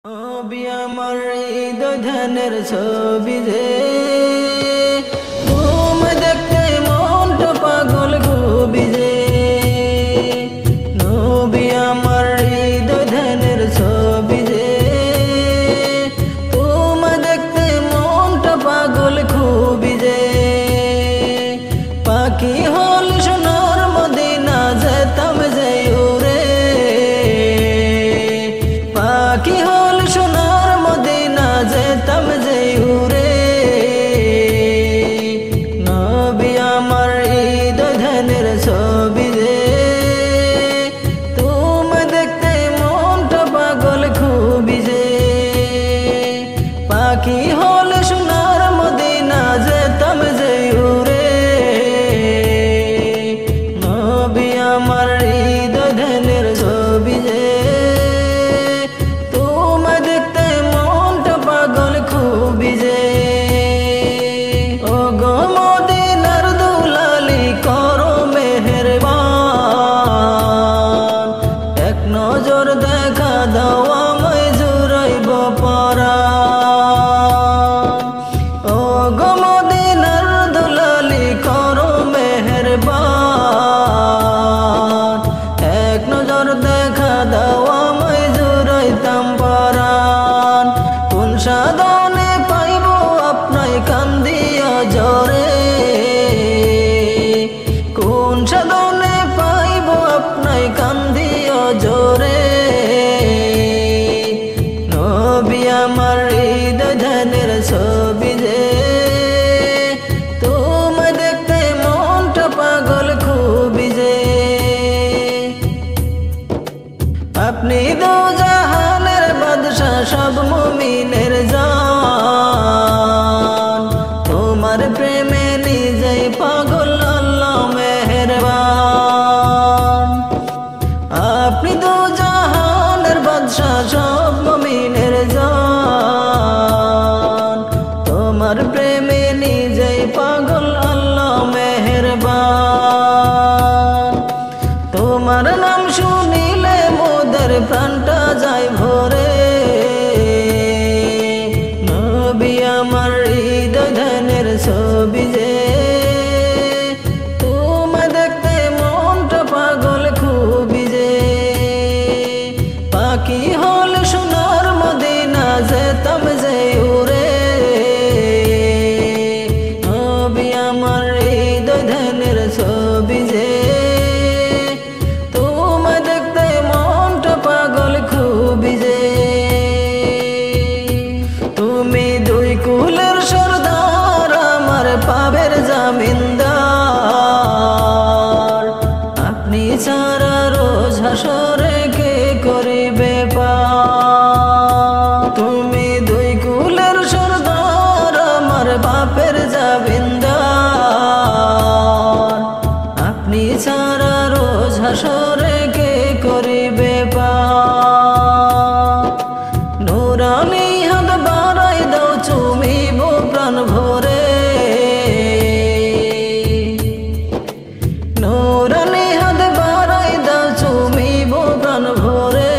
নবী আমার হৃদয় ধ্যানের ছবি যে তুমি দেখতে মনটা পাগল খুবই যে নবী আমার হৃদয় ধ্যানের ছবি যে তুমি দেখতে মনটা পাগল খুবই যে পাখি হল সোনার মদিনা যেতাম যে উড়ে পাখি হল সোনার মদিনা যেতাম যে উড়ে নবী আমার হৃদয় ধ্যানের ছবি যে তুমি দেখতে মনটা পাগল খুবই যে পাখি হল সোনার মদিনা যেতাম যে উড়ে নবী আমার হৃদয় ধ্যানের ছবি যে তুমি দেখতে মনটা পাগল খুবই যে ও গো মদিনার দুলালি করো মেহেরবান এক নজর দেখা দাও আমায় জুড়াইব পরাণ ও গো মদিনার দুলালি করো মেহেরবান এক নজর দেখা দাও আমায় জুড়াইতাম পরাণ কোন সাধনে পাইব আপনায় কান্দিয়া জরে কোন সাধনে পাইব আপনায় কান্দিয়া জরে নবী আমার হৃদয় ধ্যানের ছবি যে তুমি দেখতে মনটা পাগল খুবই যে আপনি দো জাহানের বাদশা সব মুমিনের জান তোমার প্রেমে নিজেই পাগল আল্লাহ মেহেরবান আপনি দো জাহানের বাদশা সব মুমিনের জান তোমার প্রেমে নিজেই পাগল আল্লাহ মেহেরবান তোমার নাম শুনিলে মোদের প্রাণটা যায় ভরে নবী আমার হৃদয় ধ্যানের ছবি যে তুমি দেখতে মনটা পাগল খুবই যে পাখি হল সোনার মদিনা যেতাম যে উড়ে নবী আমার হৃদয় ধ্যানের ছবি যে তুমি দেখতে মনটা পাগল খুবই যে তুমি দুই কুলের সর্দার আমার পাবের জামিনদার আপনি ছাড়া রোজ হাসরে কে করিবে পার তুমি দুই কুলের সর্দার আমার বাপের জামিনদার আপনি ছাড়া রোজ হাসরে কে করিবে পার নুরানি হাত বাড়াই দাও চুমিব প্রাণ ভরে নুরানি হাত বাড়াই দাও চুমিব প্রাণ ভরে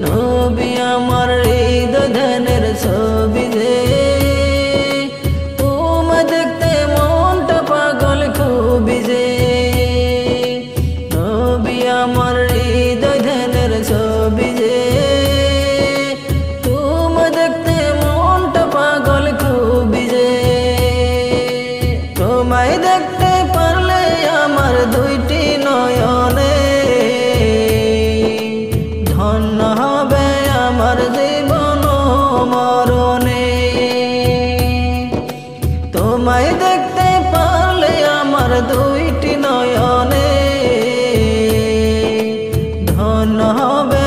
নবী আমার হৃদয় ধ্যানের ছবি যে তুমি দেখতে মনটা পাগল খুবই যে নবী আমার হৃদয় ধ্যানের ছবি যে তুমি দেখতে মনটা পাগল খুবই যে তোমায় দেখতে পারলে আমার দুইটি নয়নে ধন্য হবে আমার জীবন মরণে তোমায় দেখতে পারলে আমার দুইটি নয়নে ধন্য হবে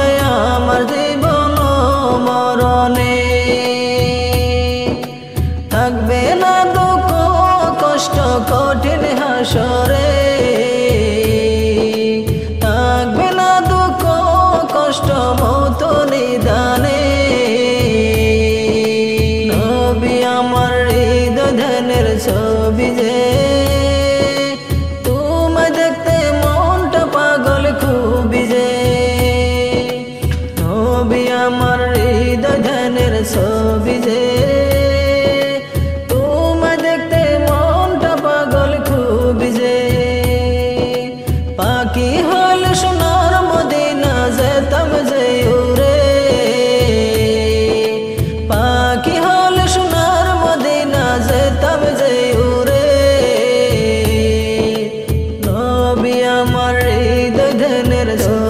আমার জীবন মরণে থাকবে না দুঃখ কষ্ট কঠিন হাসরে থাকবে না দুঃখ কষ্ট মত নিদানে নবী আমার হৃদয় ধ্যানের ছবি যে তুমি দেখতে মনটা পাগল খুবই যে ধরে